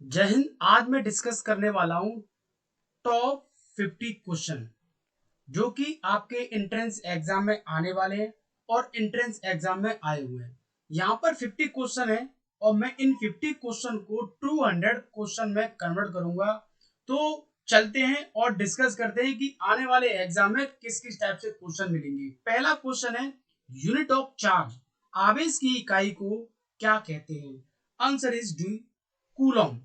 जय हिंद। आज मैं डिस्कस करने वाला हूं टॉप 50 क्वेश्चन जो कि आपके एंट्रेंस एग्जाम में आने वाले हैं और एंट्रेंस एग्जाम में आए हुए हैं। यहाँ पर 50 क्वेश्चन है और मैं इन 50 क्वेश्चन को 200 क्वेश्चन में कन्वर्ट करूंगा। तो चलते हैं और डिस्कस करते हैं कि आने वाले एग्जाम में किस किस टाइप से क्वेश्चन मिलेंगे। पहला क्वेश्चन है, यूनिट ऑफ चार्ज, आवेश की इकाई को क्या कहते हैं? Answer is D, coulomb.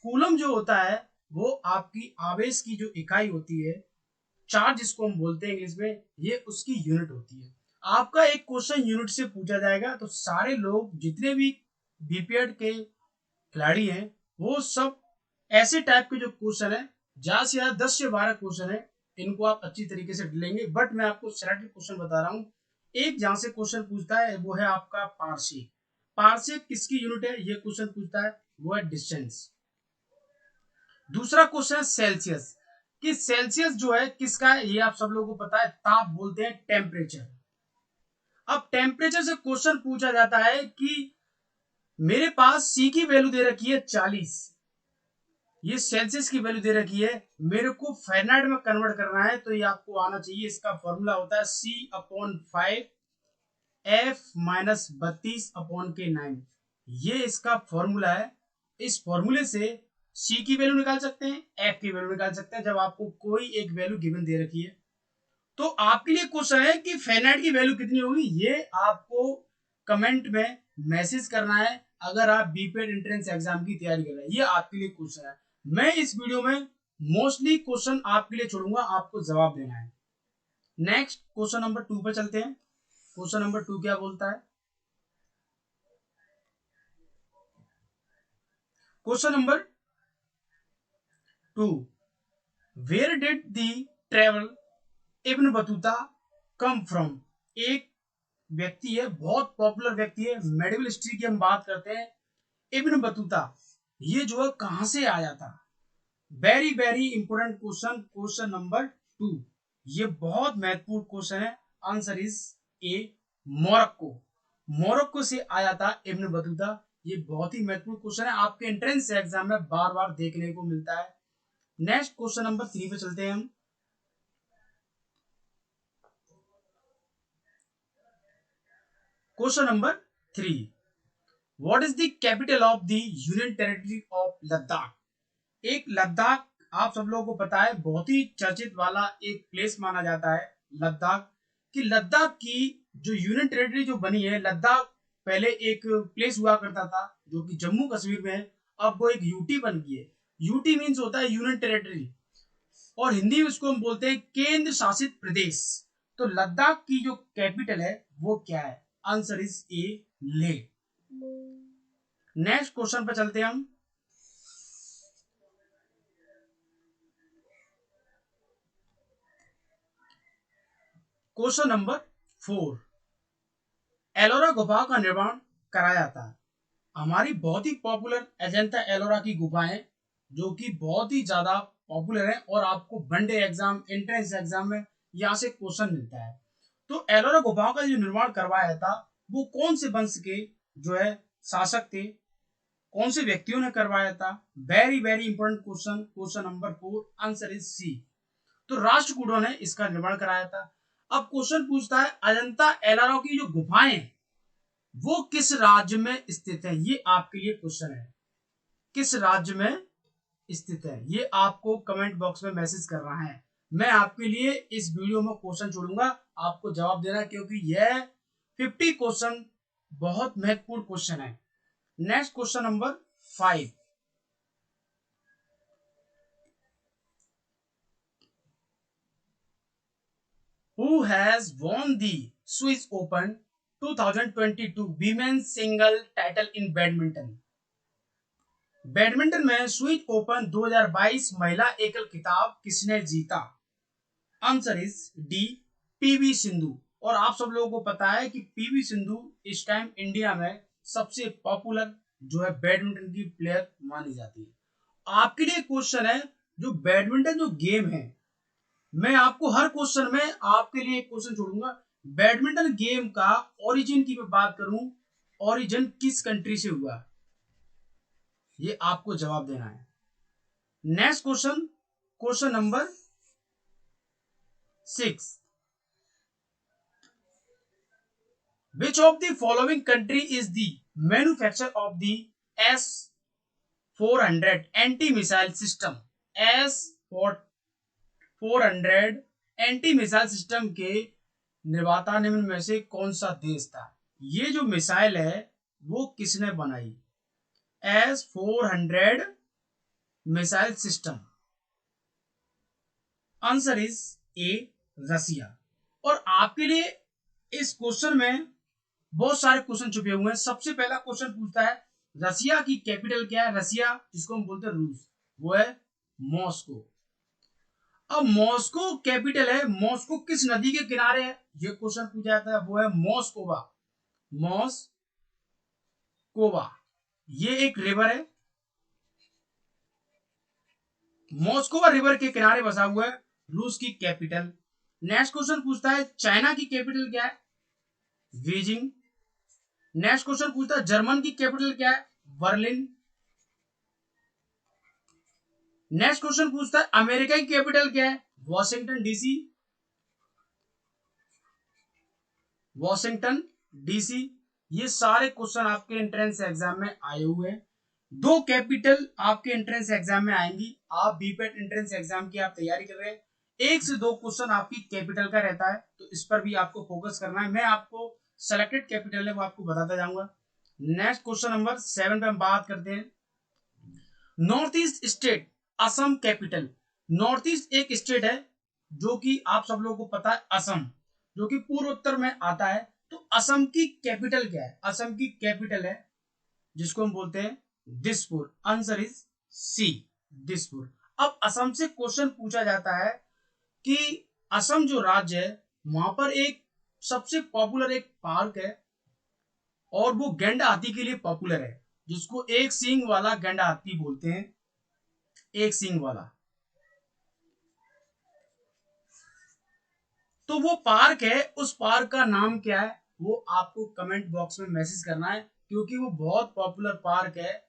Coulomb जो होता है वो आपकी आवेश की जो इकाई होती है, चार्ज जिसको हम बोलते हैं इंग्लिश में, ये उसकी यूनिट होती है। आपका एक क्वेश्चन यूनिट से पूछा जाएगा तो सारे लोग जितने भी बीपीएड के खिलाड़ी हैं वो सब ऐसे टाइप के जो क्वेश्चन है, ज्यादा से ज्यादा 10 से 12 क्वेश्चन है, इनको आप अच्छी तरीके से लेंगे। बट मैं आपको सेलेक्टेड क्वेश्चन बता रहा हूँ। एक जहां से क्वेश्चन पूछता है वो है आपका पारसेक। पारसेक किसकी यूनिट है ये क्वेश्चन पूछता है, वो है डिस्टेंस। दूसरा क्वेश्चन है सेल्सियस, कि सेल्सियस जो है किसका है, ये आप सब लोगों को पता है, ताप बोलते हैं टेम्परेचर। अब टेम्परेचर से क्वेश्चन पूछा जाता है कि मेरे पास सी की वैल्यू दे रखी है 40, ये सेल्सियस की वैल्यू दे रखी है, मेरे को फ़ारेनहाइट में कन्वर्ट करना है, तो ये आपको आना चाहिए। इसका फॉर्मूला होता है C/5 F-32/9, ये इसका फॉर्मूला है। इस फॉर्मूले से सी की वैल्यू निकाल सकते हैं, एफ की वैल्यू निकाल सकते हैं, जब आपको कोई एक वैल्यू गिवन दे रखी है। तो आपके लिए क्वेश्चन है कि फ़ारेनहाइट की वैल्यू कितनी होगी, ये आपको कमेंट में मैसेज करना है अगर आप बीपीएड एंट्रेंस एग्जाम की तैयारी कर रहे हैं। ये आपके लिए क्वेश्चन है। मैं इस वीडियो में मोस्टली क्वेश्चन आपके लिए छोड़ूंगा, आपको जवाब देना है। नेक्स्ट क्वेश्चन नंबर 2 पे चलते हैं। क्वेश्चन नंबर 2 क्या बोलता है? Question number 2, where did the travel Ibn Battuta come from? एक व्यक्ति है, बहुत पॉपुलर व्यक्ति है, मेडिवल हिस्ट्री की हम बात करते हैं। इब्न बतूता ये जो है कहां से आया था? Very very important question, question number 2। ये बहुत महत्वपूर्ण क्वेश्चन है। Answer is A, Morocco. Morocco से आया था इब्न बतूता। ये बहुत ही महत्वपूर्ण क्वेश्चन है, आपके एंट्रेंस एग्जाम में बार बार देखने को मिलता है। नेक्स्ट क्वेश्चन नंबर 3 पे चलते हैं हम। Question number 3, what is the capital of the union territory of Ladakh? एक लद्दाख, आप सब लोगों को पता है, बहुत ही चर्चित वाला एक प्लेस माना जाता है लद्दाख। कि लद्दाख की जो यूनियन टेरिटरी जो बनी है, लद्दाख पहले एक प्लेस हुआ करता था जो कि जम्मू कश्मीर में है, अब वो एक यूटी बन गई है। यूटी मीन्स होता है यूनियन टेरिटरी, और हिंदी में उसको हम बोलते हैं केंद्र शासित प्रदेश। तो लद्दाख की जो कैपिटल है वो क्या है? Answer is A, Leh. Next question पर चलते हैं हम। क्वेश्चन नंबर 4, एलोरा गुफा का निर्माण कराया था? हमारी बहुत ही पॉपुलर अजंता एलोरा की गुफाएं जो कि बहुत ही ज्यादा पॉपुलर है और आपको वनडे एग्जाम, एंट्रेंस एग्जाम में यहाँ से क्वेश्चन मिलता है। तो एलोरा गुफाओं का जो निर्माण करवाया था वो कौन से वंश के जो है शासक थे, कौन से व्यक्तियों ने करवाया था? Very very important question, question number 4, answer is C. तो राष्ट्रकूटों ने इसका निर्माण कराया था। अब क्वेश्चन पूछता है, अजंता एलोरा की जो गुफाएं वो किस राज्य में स्थित है? ये आपके लिए क्वेश्चन है, किस राज्य में स्थित है, ये आपको कमेंट बॉक्स में मैसेज करना है। मैं आपके लिए इस वीडियो में क्वेश्चन छोड़ूंगा, आपको जवाब देना है, क्योंकि यह 50 क्वेश्चन बहुत महत्वपूर्ण क्वेश्चन है। Next question number 5, who has won the Swiss open 2022 women's single title in badminton? Badminton में स्विस ओपन 2022 महिला एकल खिताब किसने जीता? Answer is D, PV Sindhu. और आप सब लोगों को पता है कि पीवी सिंधु इस टाइम इंडिया में सबसे पॉपुलर जो है बैडमिंटन की प्लेयर मानी जाती है। आपके लिए क्वेश्चन है, जो बैडमिंटन जो गेम है, मैं आपको हर क्वेश्चन में आपके लिए एक क्वेश्चन छोड़ूंगा। बैडमिंटन गेम का ओरिजिन की मैं बात करूं, ओरिजिन किस कंट्री से हुआ? ये आपको जवाब देना है। Next question, question number 6, which of the following country is the manufacturer of the S-400 anti-missile system? S-400 anti system के निर्माता निम्न में से कौन सा देश था? ये जो मिसाइल है वो किसने बनाई? S-400 missile system. Answer is A, Russia. और आपके लिए इस क्वेश्चन में बहुत सारे क्वेश्चन छुपे हुए हैं। सबसे पहला क्वेश्चन पूछता है रसिया की कैपिटल क्या है? रसिया जिसको हम बोलते हैं रूस, वो है मॉस्को। अब मॉस्को कैपिटल है, मॉस्को किस नदी के किनारे है? ये क्वेश्चन पूछा जाता है, वो है मॉस्कोवा। मॉस्कोवा ये एक रिवर है, मॉस्कोवा रिवर के किनारे बसा हुआ है, रूस की कैपिटल। नेक्स्ट क्वेश्चन पूछता है चाइना की कैपिटल क्या है? बीजिंग। नेक्स्ट क्वेश्चन पूछता है जर्मन की कैपिटल क्या है? बर्लिन। नेक्स्ट क्वेश्चन पूछता है अमेरिका की कैपिटल क्या है? Washington DC. Washington DC. ये सारे क्वेश्चन आपके एंट्रेंस एग्जाम में आए हुए हैं। 2 कैपिटल आपके एंट्रेंस एग्जाम में आएंगी। आप बीपेट एंट्रेंस एग्जाम की आप तैयारी कर रहे हैं, 1 से 2 क्वेश्चन आपकी कैपिटल का रहता है, तो इस पर भी आपको फोकस करना है। मैं आपको सेलेक्टेड कैपिटल है वो आपको बताता जाऊंगा। नेक्स्ट क्वेश्चन नंबर 7 पे हम बात करते हैं north east state Assam capital. North east एक स्टेट है जो कि आप सब लोगों को पता है, असम, जो कि पूर्व उत्तर में आता है। तो असम की कैपिटल क्या है? असम की कैपिटल है जिसको हम बोलते हैं Dispur. Answer is C, Dispur. अब असम से क्वेश्चन पूछा जाता है कि असम जो राज्य है वहां पर एक सबसे पॉपुलर एक पार्क है और वो गैंडा हाथी के लिए पॉपुलर है, जिसको एक सींग वाला गैंडा हाथी बोलते हैं, एक सींग वाला। तो वो पार्क है, उस पार्क का नाम क्या है वो आपको कमेंट बॉक्स में मैसेज करना है, क्योंकि वो बहुत पॉपुलर पार्क है।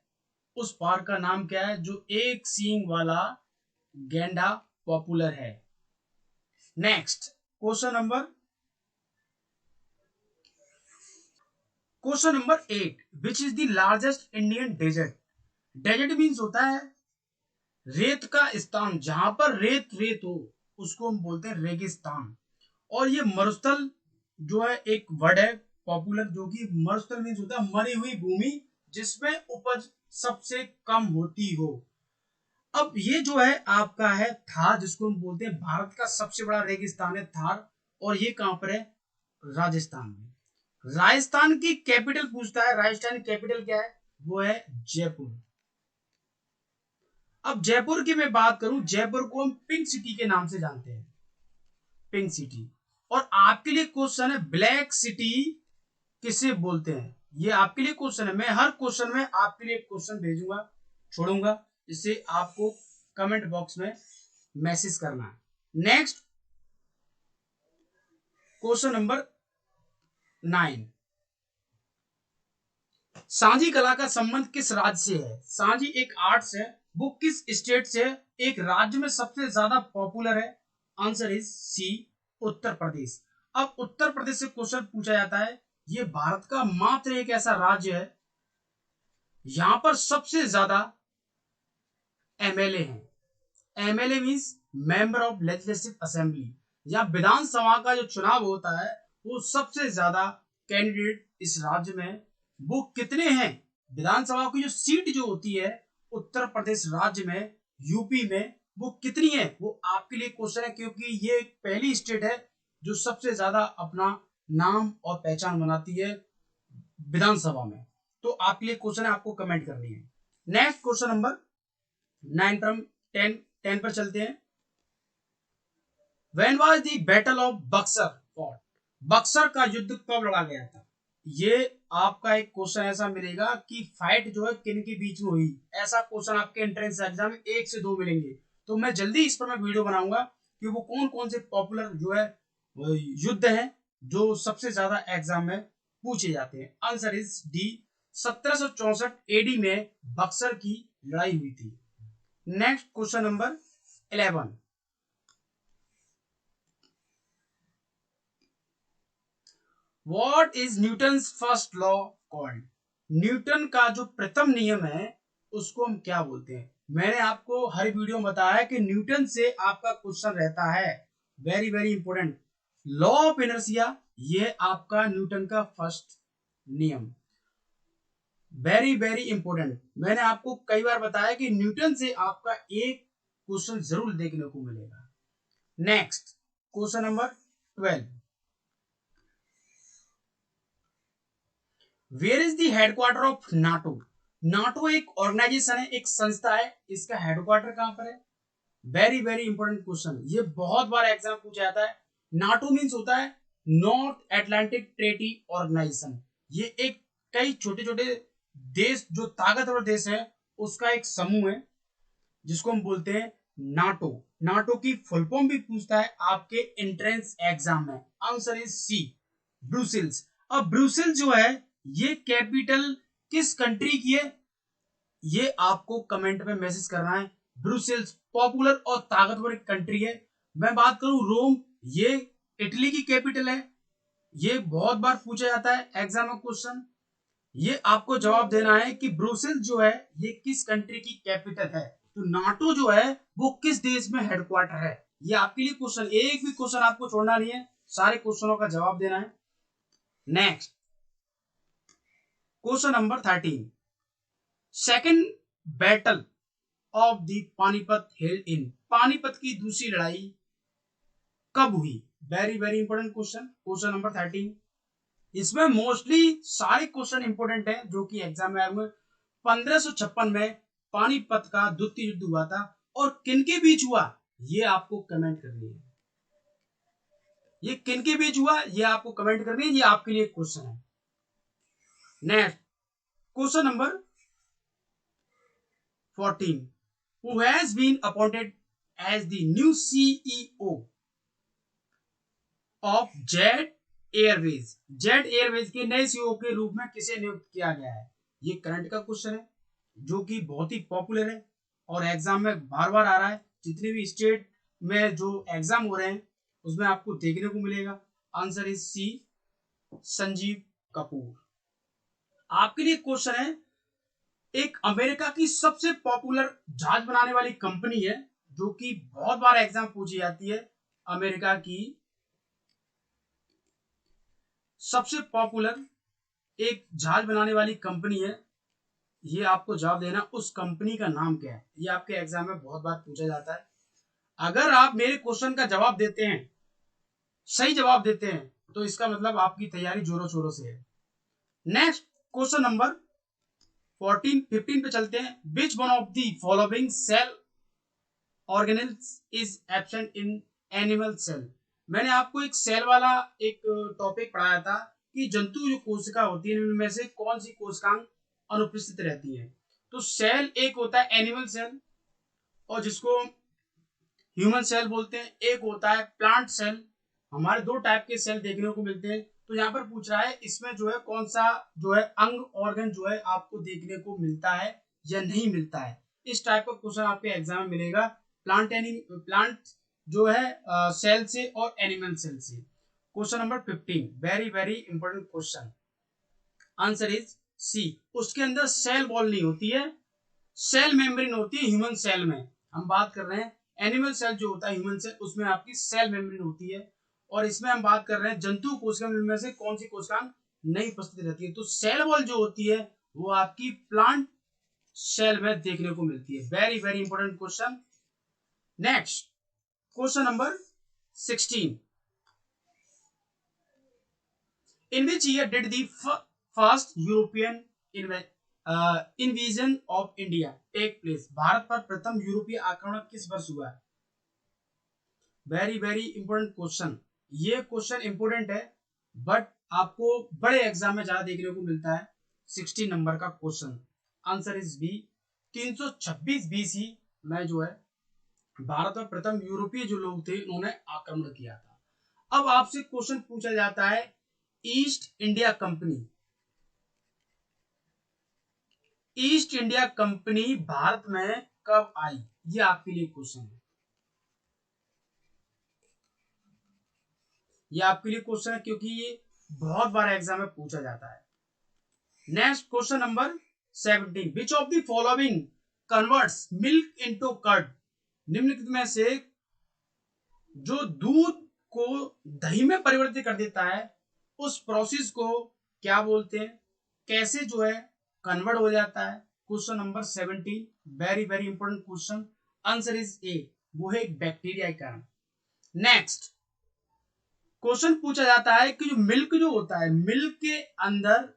उस पार्क का नाम क्या है जो एक सींग वाला गैंडा पॉपुलर है? Next question number 8, which is the largest Indian desert? Desert means होता है रेत का स्थान, जहां पर रेत रेत हो उसको हम बोलते हैं रेगिस्तान। और ये मरुस्थल जो है एक वर्ड है पॉपुलर, जो कि मरुस्थल मीन्स होता है मरी हुई भूमि जिसमें उपज सबसे कम होती हो। अब ये जो है आपका है थार, जिसको हम बोलते हैं भारत का सबसे बड़ा रेगिस्तान है थार, और ये कहां पर है? राजस्थान में। राजस्थान की कैपिटल पूछता है, राजस्थान की कैपिटल क्या है? वो है जयपुर। अब जयपुर की मैं बात करूं, जयपुर को हम पिंक सिटी के नाम से जानते हैं, पिंक सिटी। और आपके लिए क्वेश्चन है ब्लैक सिटी किसे बोलते हैं? ये आपके लिए क्वेश्चन है। मैं हर क्वेश्चन में आपके लिए क्वेश्चन भेजूंगा, छोड़ूंगा, जिससे आपको कमेंट बॉक्स में मैसेज करना है। नेक्स्ट क्वेश्चन नंबर 9, सांझी कला का संबंध किस राज्य से है? सांझी एक आर्ट्स है, वो किस स्टेट से है? एक राज्य में सबसे ज्यादा पॉपुलर है। आंसर इज सी, उत्तर प्रदेश। अब उत्तर प्रदेश से क्वेश्चन पूछा जाता है, ये भारत का मात्र एक ऐसा राज्य है यहां पर सबसे ज्यादा एमएलए हैं। MLA means member of legislative assembly, या विधानसभा का जो चुनाव होता है वो सबसे ज्यादा कैंडिडेट इस राज्य में, वो कितने हैं? विधानसभा की जो सीट जो होती है उत्तर प्रदेश राज्य में, यूपी में, वो कितनी है? वो आपके लिए क्वेश्चन है, क्योंकि ये एक पहली स्टेट है जो सबसे ज्यादा अपना नाम और पहचान बनाती है विधानसभा में। तो आपके लिए क्वेश्चन है, आपको कमेंट करनी है। नेक्स्ट क्वेश्चन नंबर 9 पर 10 पर चलते हैं। When was the Battle of Buxar fought? Buxar का युद्ध कब लड़ा गया था? ये आपका एक क्वेश्चन ऐसा मिलेगा कि फाइट जो है किन के बीच में हुई, ऐसा क्वेश्चन आपके एंट्रेंस एग्जाम में 1 से 2 मिलेंगे। तो मैं जल्दी इस पर मैं वीडियो बनाऊंगा कि वो कौन कौन से पॉपुलर जो है युद्ध है जो सबसे ज्यादा एग्जाम में पूछे जाते हैं। आंसर इज डी, 1764 एडी में बक्सर की लड़ाई हुई थी। Next question number 11, what is Newton's first law called? Newton का जो प्रथम नियम है उसको हम क्या बोलते हैं? मैंने आपको हर वीडियो में बताया है कि न्यूटन से आपका क्वेश्चन रहता है, very very important. Law of inertia, ये आपका न्यूटन का फर्स्ट नियम, वेरी वेरी इंपॉर्टेंट। मैंने आपको कई बार बताया कि न्यूटन से आपका एक क्वेश्चन जरूर देखने को मिलेगा। Next question number 12, where is the headquarter of NATO? NATO एक ऑर्गेनाइजेशन है, एक संस्था है, इसका हेडक्वार्टर कहां पर है? वेरी वेरी इंपॉर्टेंट क्वेश्चन, ये बहुत बार एग्जाम पूछा जाता है। नाटो मीन्स होता है नॉर्थ अटलांटिक ट्रेटी ऑर्गेनाइजेशन। ये एक कई छोटे छोटे देश, जो ताकतवर देश है, उसका एक समूह है जिसको हम बोलते हैं नाटो। नाटो की फुल फॉर्म भी पूछता है आपके एंट्रेंस एग्जाम में। Answer is C, Brussels. अब ब्रुसेल्स जो है ये कैपिटल किस कंट्री की है? ये आपको कमेंट में मैसेज करना है। ब्रुसेल्स पॉपुलर और ताकतवर कंट्री है। मैं बात करूं रोम, ये इटली की कैपिटल है। ये बहुत बार पूछा जाता है एग्जाम में क्वेश्चन। ये आपको जवाब देना है कि ब्रुसेल्स जो है ये किस कंट्री की कैपिटल है। तो नाटो जो है वो किस देश में हेडक्वार्टर है, ये आपके लिए क्वेश्चन। एक भी क्वेश्चन आपको छोड़ना नहीं है, सारे क्वेश्चनों का जवाब देना है। Next question number 13, second battle of the Panipat held in? Panipat की दूसरी लड़ाई कब हुई? Very very important question, question number 13। इसमें मोस्टली सारे क्वेश्चन इंपॉर्टेंट हैं जो कि एग्जाम में आए हुए। 1556 में पानीपत का द्वितीय युद्ध हुआ था, और किनके बीच हुआ ये आपको कमेंट करनी है। ये किनके बीच हुआ ये आपको कमेंट करनी है, ये आपके लिए क्वेश्चन है। Next question number 14, who has been appointed as the new CEO of jet Airways? Jet Airways के नए सीईओ के रूप में किसे नियुक्त किया गया है? ये करंट का क्वेश्चन है जो कि बहुत ही पॉपुलर है और एग्जाम में बार बार आ रहा है। जितने भी स्टेट में जो एग्जाम हो रहे हैं उसमें आपको देखने को मिलेगा। Answer is C, Sanjeev Kapoor. आपके लिए क्वेश्चन है, एक अमेरिका की सबसे पॉपुलर जहाज बनाने वाली कंपनी है जो कि बहुत बार एग्जाम पूछी जाती है। अमेरिका की सबसे पॉपुलर एक जहाज बनाने वाली कंपनी है, ये आपको जवाब देना। उस कंपनी का नाम क्या है? ये आपके एग्जाम में बहुत बार पूछा जाता है। अगर आप मेरे क्वेश्चन का जवाब देते हैं, सही जवाब देते हैं, तो इसका मतलब आपकी तैयारी जोरों शोरों से है। नेक्स्ट क्वेश्चन नंबर 15 पे चलते हैं। Which one of the following cell organelles is absent in animal cell? मैंने आपको एक सेल वाला एक टॉपिक पढ़ाया था कि जंतु जो कोशिका होती है इनमें से कौन सी कोशिकाएं अनुपस्थित रहती है। तो सेल एक होता है एनिमल सेल, और जिसको ह्यूमन सेल बोलते हैं, एक होता है प्लांट सेल। हमारे दो टाइप के सेल देखने को मिलते हैं। तो यहाँ पर पूछ रहा है इसमें जो है कौन सा जो है अंग ऑर्गन जो है आपको देखने को मिलता है या नहीं मिलता है। इस टाइप का क्वेश्चन आपके एग्जाम में मिलेगा, प्लांट जो है सेल से और एनिमल सेल से। Question number 15, very very important question. Answer is C. उसके अंदर सेल वॉल नहीं होती है, सेल मेम्ब्रेन होती है ह्यूमन सेल में। हम बात कर रहे हैं एनिमल सेल जो होता है ह्यूमन सेल, उसमें आपकी सेल मेम्ब्रेन होती है। और इसमें हम बात कर रहे हैं जंतु कोशिका में से कौन सी कोशिका नहीं उपस्थित रहती है। तो सेल वॉल जो होती है वो आपकी प्लांट सेल में देखने को मिलती है। Very very important question. Next question number 16, in which year did the first European invasion of India take place? Bharat पर प्रथम यूरोपीय आक्रमण किस वर्ष हुआ? Very very important question. ये क्वेश्चन इंपॉर्टेंट है बट आपको बड़े एग्जाम में ज्यादा देखने को मिलता है। 16 नंबर का question, answer is B. 326 BC में जो है भारत में प्रथम यूरोपीय जो लोग थे उन्होंने आक्रमण किया था। अब आपसे क्वेश्चन पूछा जाता है, east India company east India company Bharat में कब आई? ये आपके लिए क्वेश्चन है। ये आपके लिए क्वेश्चन है क्योंकि ये बहुत बार एग्जाम में पूछा जाता है। Next question number 17, which of the following converts milk into curd? निम्नलिखित में से जो दूध को दही में परिवर्तित कर देता है उस प्रोसेस को क्या बोलते हैं? कैसे जो है कन्वर्ट हो जाता है? Question number 17, very very important question. Answer is ए, वो है एक बैक्टीरिया के कारण। नेक्स्ट क्वेश्चन पूछा जाता है कि जो मिल्क जो होता है, मिल्क के अंदर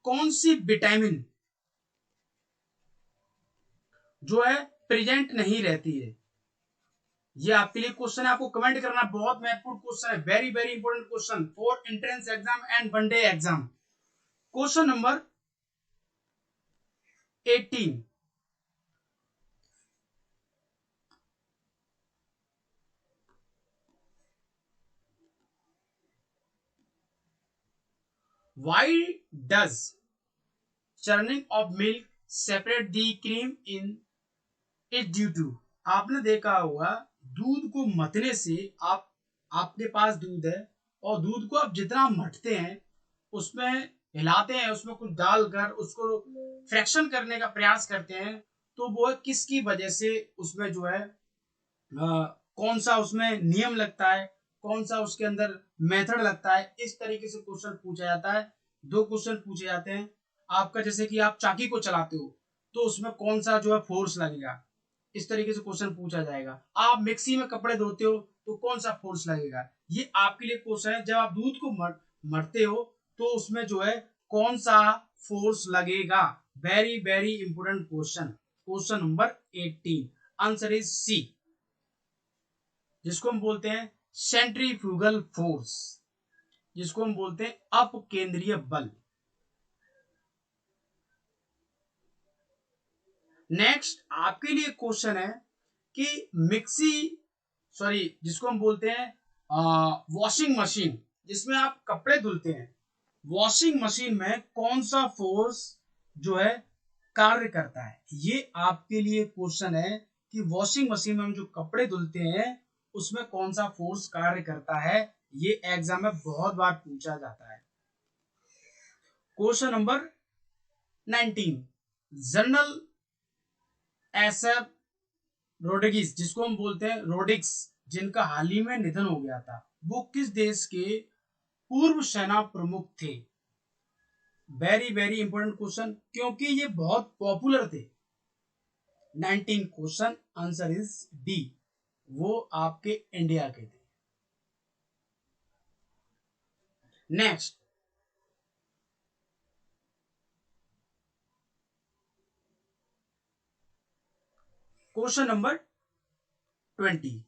कौन सी विटामिन जो है प्रेजेंट नहीं रहती है? ये आपके लिए क्वेश्चन है, आपको कमेंट करना। बहुत महत्वपूर्ण क्वेश्चन है, very very important question for entrance exam and one day exam. Question number 18, why does churning of milk separate the cream in it due to? आपने देखा होगा दूध को मथने से आपके पास दूध है और दूध को आप जितना मथते हैं उसमें हिलाते हैं, उसमें कुछ डालकर उसको फ्रैक्शन करने का प्रयास करते हैं, तो वो किसकी वजह से उसमें जो है कौन सा उसमें नियम लगता है, कौन सा उसके अंदर मेथड लगता है, इस तरीके से क्वेश्चन पूछा जाता है। दो क्वेश्चन पूछे जाते हैं आपका, जैसे कि आप चाकी को चलाते हो तो उसमें कौन सा जो है फोर्स लगेगा, इस तरीके से क्वेश्चन पूछा जाएगा। आप मिक्सी में कपड़े धोते हो तो कौन सा फोर्स लगेगा, ये आपके लिए क्वेश्चन है। जब आप दूध को मरते हो तो उसमें जो है कौन सा फोर्स लगेगा? Very very important question. Question number 18, answer is C, जिसको हम बोलते हैं सेंट्रीफ्यूगल फोर्स, जिसको हम बोलते हैं अपकेंद्रीय बल। नेक्स्ट आपके लिए क्वेश्चन है कि मिक्सी, सॉरी, जिसको हम बोलते हैं वॉशिंग मशीन, जिसमें आप कपड़े धुलते हैं, वॉशिंग मशीन में कौन सा फोर्स जो है कार्य करता है? ये आपके लिए क्वेश्चन है कि वॉशिंग मशीन में हम जो कपड़े धुलते हैं उसमें कौन सा फोर्स कार्य करता है? ये एग्जाम में बहुत बार पूछा जाता है। Question number 19, general SF Rodrigues, जिसको हम बोलते हैं रोडिक्स, जिनका हाल ही में निधन हो गया था, वो किस देश के पूर्व सेना प्रमुख थे? वेरी वेरी इंपॉर्टेंट क्वेश्चन, क्योंकि ये बहुत पॉपुलर थे। 19 क्वेश्चन, आंसर इज डी, वो आपके इंडिया के थे। Next question number 20,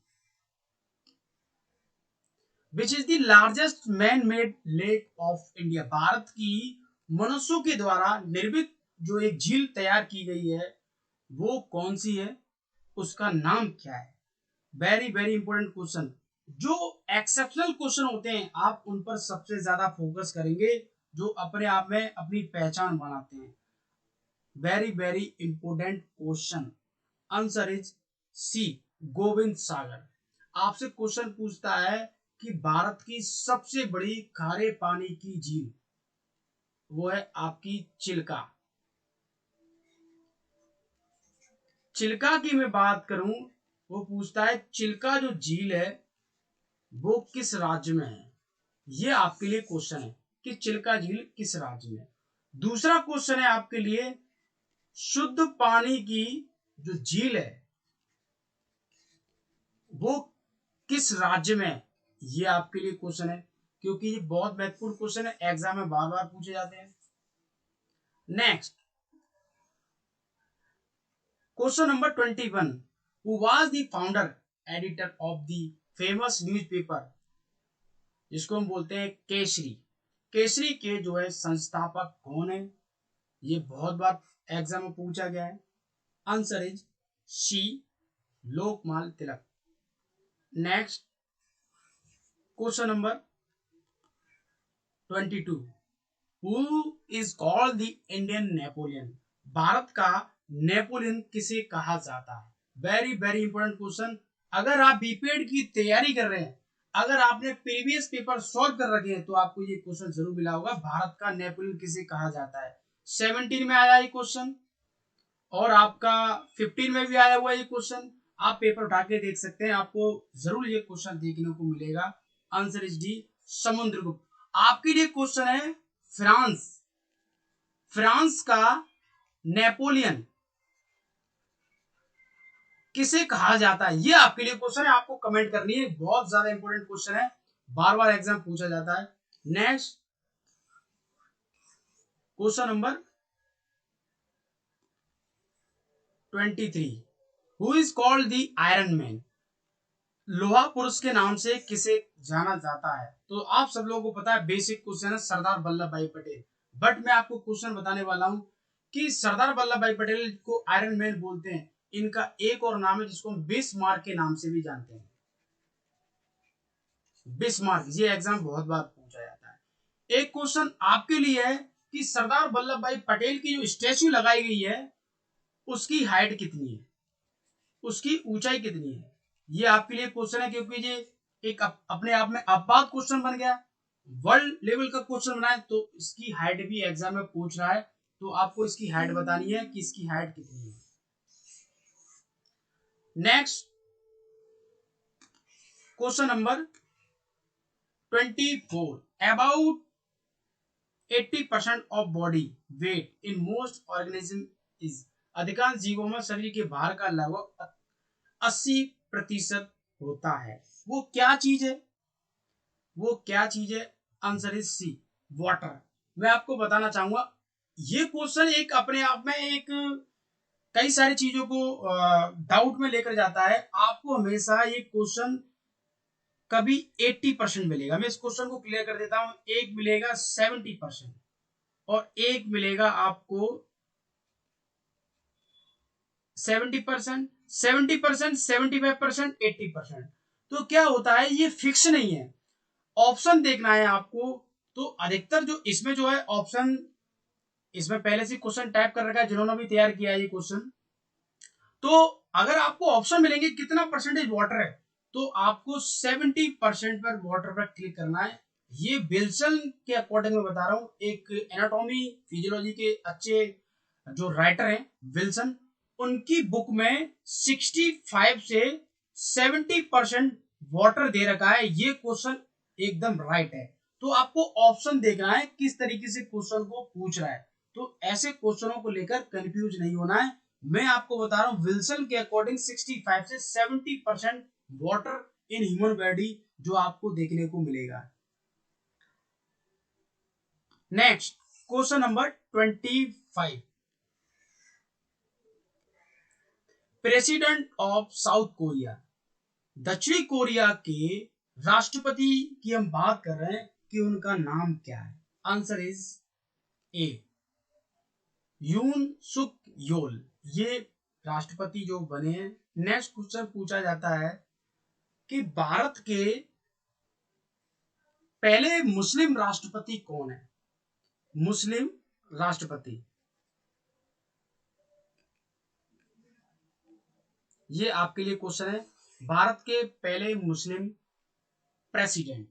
which is the largest man made lake of India? Bharat की मनुष्यों के द्वारा निर्मित जो एक झील तैयार की गई है वो कौन सी है, उसका नाम क्या है? Very very important question. जो एक्सेप्शनल क्वेश्चन होते हैं आप उन पर सबसे ज्यादा फोकस करेंगे, जो अपने आप में अपनी पहचान बनाते हैं। Very very important question, answer is C, Govind Sagar. आपसे क्वेश्चन पूछता है कि भारत की सबसे बड़ी खारे पानी की झील, वो है आपकी चिल्का। चिल्का की मैं बात करूं, वो पूछता है चिल्का जो झील है वो किस राज्य में है? ये आपके लिए क्वेश्चन है कि चिल्का झील किस राज्य में है। दूसरा क्वेश्चन है आपके लिए, शुद्ध पानी की जो झील है वो किस राज्य में है? ये आपके लिए क्वेश्चन है, क्योंकि ये बहुत महत्वपूर्ण क्वेश्चन है, एग्जाम में बार बार पूछे जाते हैं। Next question number 21, who was the founder editor of the famous newspaper, जिसको हम बोलते हैं केसरी? केसरी के जो है संस्थापक कौन है? ये बहुत बार एग्जाम में पूछा गया है। Answer is C, Lokmanya Tilak. Next question number 22, who is called the Indian Napoleon? Bharat का नेपोलियन किसे कहा जाता है? Very very important question. अगर आप बीपीएड की तैयारी कर रहे हैं, अगर आपने प्रीवियस पेपर सॉल्व कर रखे हैं, तो आपको ये क्वेश्चन जरूर मिला होगा, भारत का नेपोलियन किसे कहा जाता है। 17 में आया ये क्वेश्चन और आपका 15 में भी आया हुआ ये क्वेश्चन। आप पेपर उठा के देख सकते हैं, आपको जरूर ये क्वेश्चन देखने को मिलेगा। Answer is D, Samudragupta. आपके लिए क्वेश्चन है, फ्रांस, फ्रांस का नेपोलियन किसे कहा जाता है? ये आपके लिए क्वेश्चन है, आपको कमेंट करनी है, बहुत ज्यादा इंपॉर्टेंट क्वेश्चन है, बार बार एग्जाम पूछा जाता है। Next question number 23, who is called the iron man? लोहा पुरुष के नाम से किसे जाना जाता है? तो आप सब लोगों को पता है, बेसिक क्वेश्चन है, सरदार वल्लभ भाई पटेल। बट मैं आपको क्वेश्चन बताने वाला हूं कि सरदार वल्लभ भाई पटेल को आयरन मैन बोलते हैं, इनका एक और नाम है जिसको हम बिस्मार्क के नाम से भी जानते हैं। बिस्मार्क, ये एग्जाम बहुत बार पूछा जाता है। एक क्वेश्चन आपके लिए है कि सरदार वल्लभ भाई पटेल की जो स्टैच्यू लगाई गई है, उसकी हाइट कितनी है, उसकी ऊंचाई कितनी है? ये आपके लिए क्वेश्चन है, क्योंकि ये एक अपने आप में अपार क्वेश्चन बन गया, वर्ल्ड लेवल का क्वेश्चन बना है, तो इसकी हाइट भी एग्जाम में पूछ रहा है, तो आपको इसकी हाइट बतानी है कि इसकी हाइट कितनी है। Next question number 24, about 80% of body weight in most organism is, अधिकांश जीवों में शरीर के भार का लगभग 80% होता है। वो क्या चीज है? वो क्या चीज है? Answer is C, water. मैं आपको बताना चाहूंगा, ये क्वेश्चन एक अपने आप में एक कई सारी चीजों को डाउट में लेकर जाता है। आपको हमेशा ये क्वेश्चन कभी 80% मिलेगा। मैं इस क्वेश्चन को क्लियर कर देता हूं, एक मिलेगा 70% और एक मिलेगा आपको 70%, 70%, 75%, 80%। तो क्या होता है, ये फिक्स नहीं है, ऑप्शन देखना है आपको। तो अधिकतर जो इसमें जो है ऑप्शन, इसमें पहले से क्वेश्चन टाइप कर रखा है जिन्होंने भी तैयार किया है ये क्वेश्चन, तो अगर आपको ऑप्शन मिलेंगे कितना परसेंटेज वाटर है, तो आपको 70% पर वाटर पर क्लिक करना है। ये विल्सन के अकॉर्डिंग में बता रहा हूं, एक एनाटॉमी फिजियोलॉजी के अच्छे जो राइटर हैं विल्सन, उनकी बुक में 65 से 70% वाटर दे रखा है। ये क्वेश्चन एकदम राइट है। तो आपको ऑप्शन देखना है किस तरीके से क्वेश्चन को पूछ रहा है, तो ऐसे क्वेश्चनों को लेकर कंफ्यूज नहीं होना है। मैं आपको बता रहा हूं, विल्सन के अकॉर्डिंग 65 से 70% वाटर इन ह्यूमन बॉडी जो आपको देखने को मिलेगा। Next question number 25, president of south Korea, दक्षिणी कोरिया के राष्ट्रपति की हम बात कर रहे हैं कि उनका नाम क्या है? आंसर इज ए, यून सुक योल, ये राष्ट्रपति जो बने हैं। नेक्स्ट क्वेश्चन पूछा जाता है कि भारत के पहले मुस्लिम राष्ट्रपति कौन है? मुस्लिम राष्ट्रपति, ये आपके लिए क्वेश्चन है, भारत के पहले मुस्लिम प्रेसिडेंट।